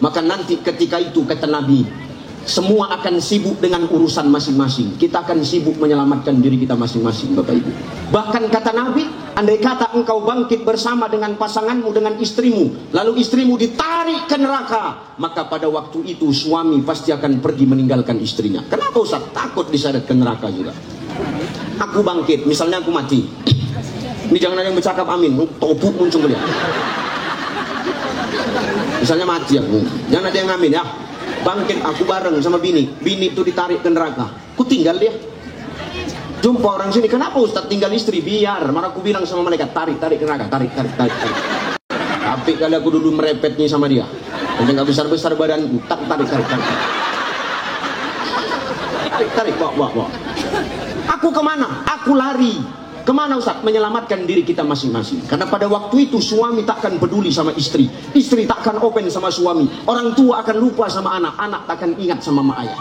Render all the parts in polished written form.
Maka nanti ketika itu kata Nabi, semua akan sibuk dengan urusan masing-masing. Kita akan sibuk menyelamatkan diri kita masing-masing, Bapak Ibu. Bahkan kata Nabi, andai kata engkau bangkit bersama dengan pasanganmu, dengan istrimu, lalu istrimu ditarik ke neraka, maka pada waktu itu suami pasti akan pergi meninggalkan istrinya. Kenapa Ustaz? Takut diseret ke neraka juga. Aku bangkit, misalnya aku mati. Ini jangan ada yang bercakap amin, topuk muncul dia. Misalnya mati aku, jangan ada yang amin ya. Bangkit aku bareng sama bini itu ditarik ke neraka, ku tinggal dia. Jumpa orang sini, kenapa Ustaz tinggal istri? Biar, maka aku bilang sama malaikat, tarik ke neraka, tarik. Tapi kali aku dulu merepetnya sama dia, dan nggak besar badanku, tarik. Bawa. Aku kemana? Aku lari. Kemana Ustaz? Menyelamatkan diri kita masing-masing. Karena pada waktu itu suami takkan peduli sama istri, istri takkan open sama suami, orang tua akan lupa sama anak, anak takkan ingat sama mak ayah.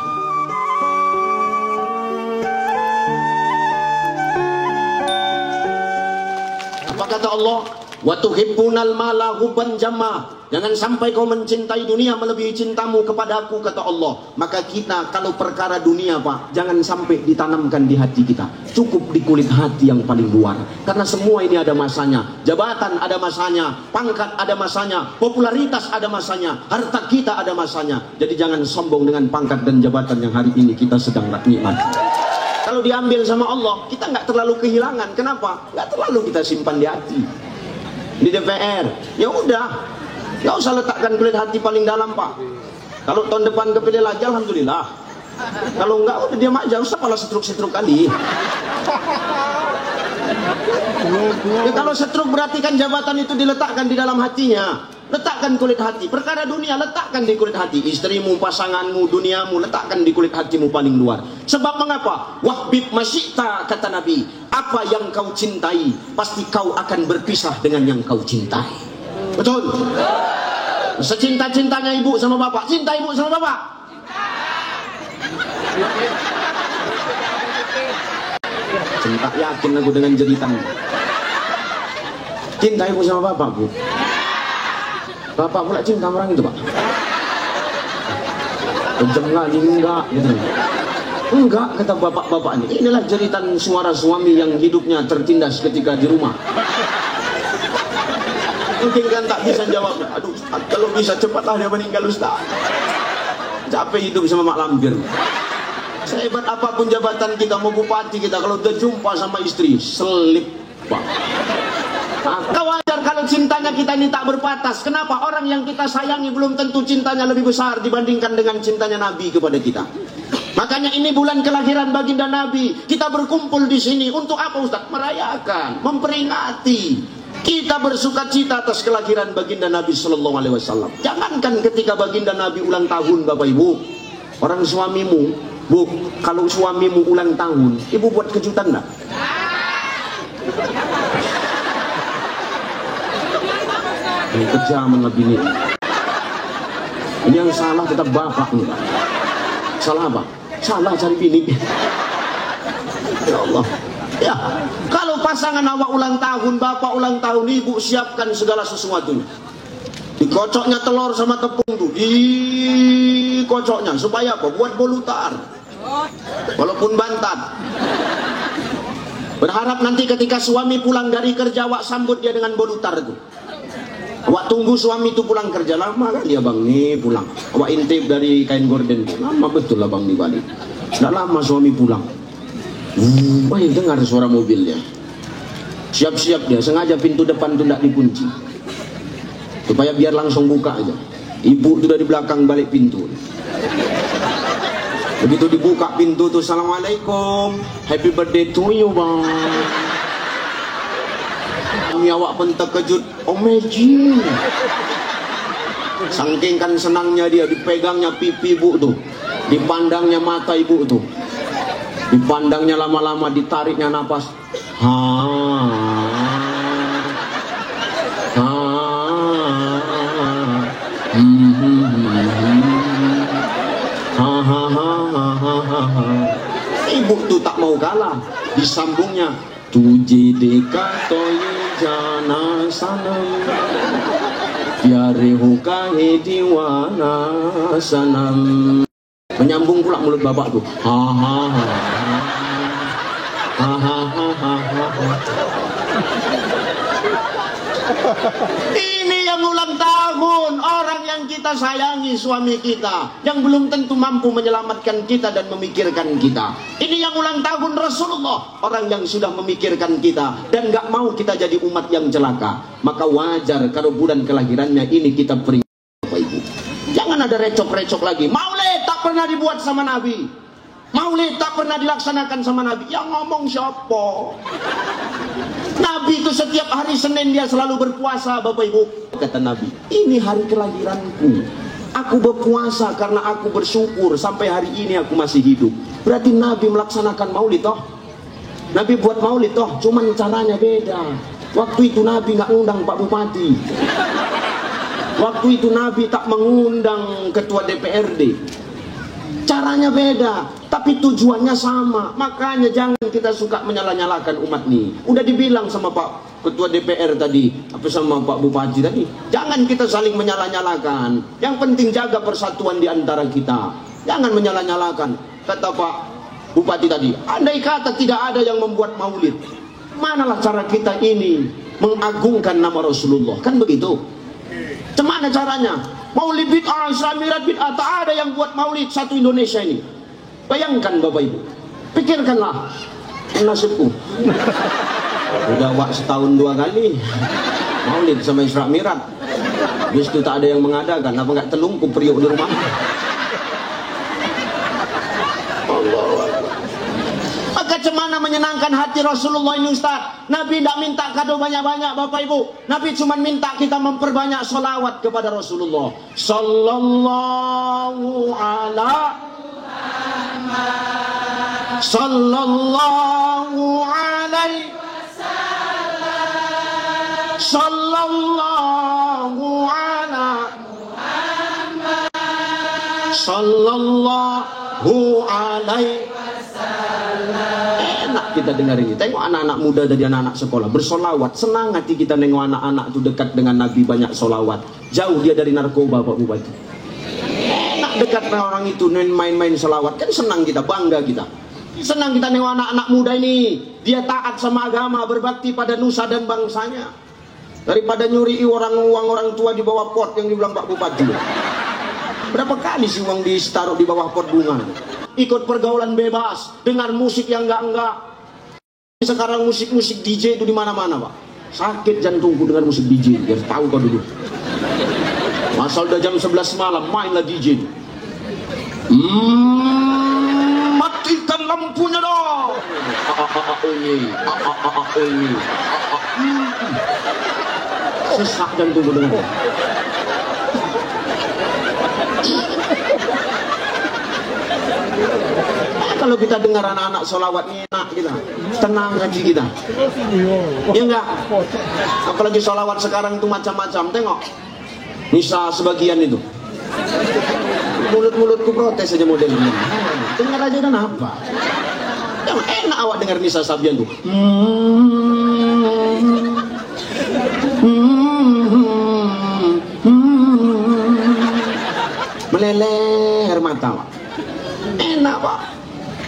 Apa kata Allah? Wa tuhibbunal mala hubban jamma. Jangan sampai kau mencintai dunia melebihi cintamu kepada aku, kata Allah. Maka kita kalau perkara dunia Pak, jangan sampai ditanamkan di hati kita. Cukup di kulit hati yang paling luar. Karena semua ini ada masanya. Jabatan ada masanya, pangkat ada masanya, popularitas ada masanya, harta kita ada masanya. Jadi jangan sombong dengan pangkat dan jabatan yang hari ini kita sedang nikmati. Kalau diambil sama Allah, kita nggak terlalu kehilangan. Kenapa? Nggak terlalu kita simpan di hati. Di DPR, ya udah, nggak usah letakkan kulit hati paling dalam Pak. Kalau tahun depan kepilih lagi, alhamdulillah. Kalau enggak, udah diam aja, usah malah setruk kali. Ya, kalau setruk berarti kan jabatan itu diletakkan di dalam hatinya. Letakkan kulit hati. Perkara dunia letakkan di kulit hati. Istrimu, pasanganmu, duniamu, letakkan di kulit hatimu paling luar. Sebab mengapa? Wahbib masyita, kata Nabi. Apa yang kau cintai, pasti kau akan berpisah dengan yang kau cintai. Betul? Secinta-cintanya ibu sama bapak, cinta ibu sama bapak. Cinta, yakin aku dengan jeritan. Cinta ibu sama bapak, Bu. Bapak pula cinta orang itu Pak. Kejam lagi, enggak gitu. Enggak, kata bapak-bapak ini. Inilah jeritan suara suami yang hidupnya tertindas ketika di rumah. Mungkin kan tak bisa jawab. Aduh, kalau bisa cepatlah dia meninggal Ustaz. Capek hidup sama mak lampir. Sehebat apapun jabatan kita, mau bupati kita, kalau udah jumpa sama istri, selip Pak. Nah, wajar kalau cintanya kita ini tak berbatas. Kenapa? Orang yang kita sayangi belum tentu cintanya lebih besar dibandingkan dengan cintanya Nabi kepada kita. Makanya ini bulan kelahiran baginda Nabi. Kita berkumpul di sini untuk apa Ustaz? Merayakan, memperingati. Kita bersukacita atas kelahiran baginda Nabi Sallallahu Alaihi Wasallam. Jangankan ketika baginda Nabi ulang tahun, Bapak Ibu, orang suamimu, Bu, kalau suamimu ulang tahun, ibu buat kejutan enggak? Ini kejaman lebih ini. Ini yang salah tetap bapak nih Pak. Salah apa? Salah cari bini. Ya Allah. Ya, kalau pasangan awak ulang tahun, bapak ulang tahun, ibu siapkan segala sesuatu. Dikocoknya telur sama tepung tuh, dikocoknya supaya apa? Buat bolutar. Walaupun bantat. Berharap nanti ketika suami pulang dari kerja, awak sambut dia dengan bolutar itu. Awak tunggu suami itu pulang kerja, lama kan dia bang nih pulang. Awak intip dari kain gorden, lama betul lah bang di Bali. Tidak lama suami pulang. Wah, dengar suara mobilnya. Siap-siap dia, sengaja pintu depan itu tidak dikunci, supaya biar langsung buka aja. Ibu itu dari belakang balik pintu. Begitu dibuka pintu tuh, assalamualaikum, happy birthday to you bang. Awak pun terkejut, oh magic. Saking kan senangnya dia, dipegangnya pipi ibu tuh, dipandangnya mata ibu tuh, dipandangnya lama-lama, ditariknya napas. Ibu tuh tak mau kalah, disambungnya Tuji deka toye jana sanam yarihuka hidiwana sanam. Menyambung pula mulut bapak tuh. Ha ha ha. Ha ha ha ha ha. Ini yang ulang tahun, orang yang kita sayangi, suami kita, yang belum tentu mampu menyelamatkan kita dan memikirkan kita. Ini yang ulang tahun Rasulullah, orang yang sudah memikirkan kita dan gak mau kita jadi umat yang celaka. Maka wajar kalau bulan kelahirannya ini kita peringati, Bapak Ibu. Jangan ada recok-recok lagi. Maulid tak pernah dibuat sama Nabi. Maulid tak pernah dilaksanakan sama Nabi. Yang ngomong siapa? Nabi itu setiap hari Senin dia selalu berpuasa, Bapak Ibu. Kata Nabi, ini hari kelahiranku. Aku berpuasa karena aku bersyukur sampai hari ini aku masih hidup. Berarti Nabi melaksanakan maulid toh. Nabi buat maulid toh, cuman caranya beda. Waktu itu Nabi nggak ngundang Pak Bupati. Waktu itu Nabi tak mengundang ketua DPRD. Caranya beda, tapi tujuannya sama. Makanya jangan kita suka menyala-nyalakan umat nih. Udah dibilang sama Pak Ketua DPR tadi, apa sama Pak Bupati tadi, jangan kita saling menyala-nyalakan. Yang penting jaga persatuan di antara kita. Jangan menyala-nyalakan. Kata Pak Bupati tadi, andai kata tidak ada yang membuat maulid, manalah cara kita ini mengagungkan nama Rasulullah. Kan begitu? Cemana caranya? Maulid bid'ah, Islam Mi'raj bid'ah, tak ada yang buat maulid satu Indonesia ini. Bayangkan Bapak Ibu, pikirkanlah nasibku. Udah wak setahun 2 kali maulid sama Isra Mi'raj, habis itu tak ada yang mengadakan. Apa nggak telungkup priuk di rumah? Maka cemana menyenangkan hati Rasulullah ini Ustaz. Nabi tidak minta kado banyak-banyak Bapak Ibu. Nabi cuma minta kita memperbanyak sholawat kepada Rasulullah. Sallallahu ala Muhammad, sallallahu alaihi wasallam, sallallahu ala Muhammad, sallallahu alaihi. Enak kita dengar ini. Tengok anak-anak muda dari anak-anak sekolah bersolawat. Senang hati kita nengok anak-anak itu dekat dengan Nabi, banyak solawat. Jauh dia dari narkoba, Pak Bupati. Enak dekat dengan orang itu main-main solawat. Kan senang kita, bangga kita. Senang kita nengok anak-anak muda ini. Dia taat sama agama, berbakti pada nusa dan bangsanya. Daripada nyuri uang orang tua di bawah pot yang dibilang Pak Bupati. Berapa kali sih uang ditaruh di bawah pot bunga? Ikut pergaulan bebas dengan musik yang enggak. Sekarang musik-musik DJ itu di mana-mana, Pak. Sakit jantungku dengan musik DJ. Biar tahu kau dulu. Masa udah jam 11 malam mainlah DJ. Matikan lampunya dong. Sesak jantungku dengan. Kalau kita dengar anak-anak sholawat enak kita, tenang hati kita. Ya enggak? Apalagi sholawat sekarang itu macam-macam. Tengok Nisa sebagian itu, mulut-mulutku protes aja modelnya. Dengar aja dan apa? Yang enak awak dengar Nisa Sabian tuh. Meleleh air mata, Pak. Enak, Pak.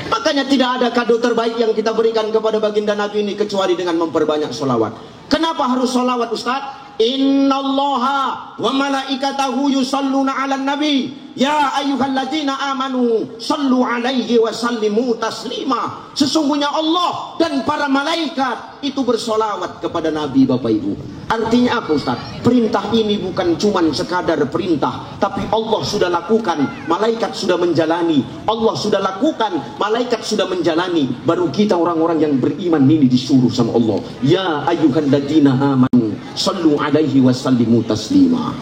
Makanya tidak ada kado terbaik yang kita berikan kepada baginda Nabi ini kecuali dengan memperbanyak sholawat. Kenapa harus sholawat, Ustaz? Innallaha wa malaikatahu yusalluna 'alan nabi ya ayyuhalladzina amanu sallu 'alaihi wa sallimu taslima. Sesungguhnya Allah dan para malaikat itu bersolawat kepada Nabi, Bapak Ibu. Artinya apa, Ustaz? Perintah ini bukan cuman sekadar perintah, tapi Allah sudah lakukan, malaikat sudah menjalani. Allah sudah lakukan, malaikat sudah menjalani. Baru kita orang-orang yang beriman ini disuruh sama Allah. Ya ayyuhalladzina amanu sallu 'alaihi wa sallimu taslima.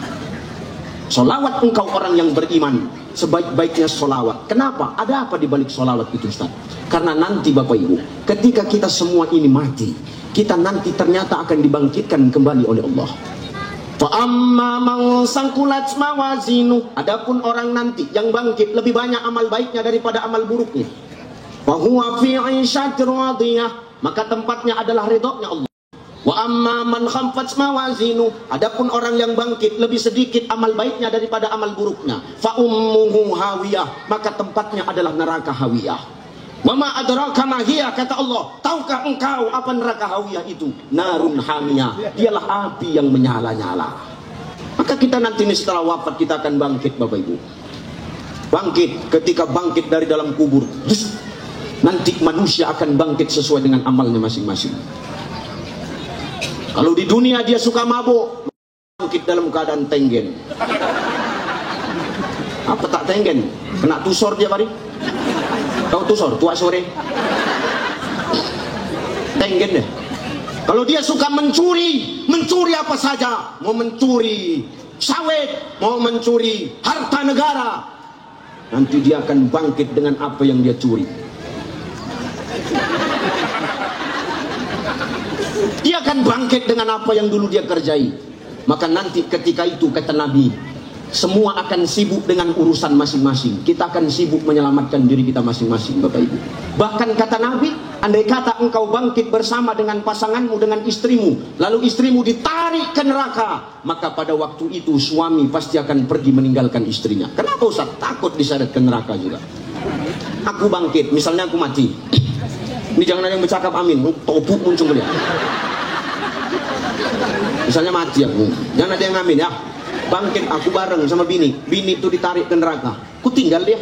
Solawat engkau orang yang beriman, sebaik-baiknya solawat. Kenapa? Ada apa di balik solawat itu, Ustaz? Karena nanti Bapak Ibu, ketika kita semua ini mati, kita nanti ternyata akan dibangkitkan kembali oleh Allah. Fa amma man sanqulat mawazinu, adapun orang nanti yang bangkit lebih banyak amal baiknya daripada amal buruknya. Fa huwa fi 'ishatir radiyah, maka tempatnya adalah ridhonya Allah. Wa amma man khaffat mawazinu, adapun orang yang bangkit lebih sedikit amal baiknya daripada amal buruknya, fa ummuhu hawiyah, maka tempatnya adalah neraka hawiyah. Wa ma adraka ma hiya, kata Allah, tahukah engkau apa neraka hawiyah itu? Narun hamiyah, dialah api yang menyala-nyala. Maka kita nanti ini setelah wafat kita akan bangkit, Bapak Ibu. Bangkit, ketika bangkit dari dalam kubur, nanti manusia akan bangkit sesuai dengan amalnya masing-masing. Kalau di dunia dia suka mabuk, bangkit dalam keadaan tenggen. Apa tak tenggen? Kena tusor dia, Bari. Kau tusor, tua sore. Tenggen deh. Kalau dia suka mencuri, mencuri apa saja. Mau mencuri sawit, mau mencuri harta negara, nanti dia akan bangkit dengan apa yang dia curi. Dia akan bangkit dengan apa yang dulu dia kerjai. Maka nanti ketika itu, kata Nabi, semua akan sibuk dengan urusan masing-masing. Kita akan sibuk menyelamatkan diri kita masing-masing, Bapak Ibu. Bahkan kata Nabi, andai kata engkau bangkit bersama dengan pasanganmu, dengan istrimu, lalu istrimu ditarik ke neraka, maka pada waktu itu suami pasti akan pergi meninggalkan istrinya. Kenapa Ustaz? Takut diseret ke neraka juga. Aku bangkit, misalnya aku mati. Ini jangan ada yang bercakap amin, topuk muncul dia. Misalnya mati aku, jangan ada yang amin ya. Bangkit aku bareng sama bini itu ditarik ke neraka, ku tinggal dia.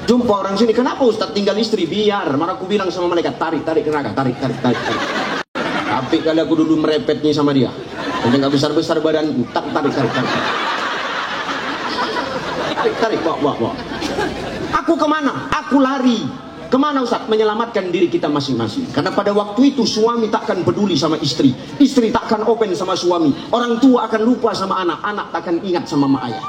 Jumpa orang sini, kenapa Ustaz tinggal istri? Biar, maka aku bilang sama mereka, tarik ke neraka, tarik. Tapi kali aku dulu merepetnya sama dia, udah nggak besar badanku, tarik. Tarik, bawa. Aku kemana? Aku lari. Kemana Ustaz? Menyelamatkan diri kita masing-masing. Karena pada waktu itu suami takkan peduli sama istri, istri takkan open sama suami, orang tua akan lupa sama anak, anak takkan ingat sama mak ayah.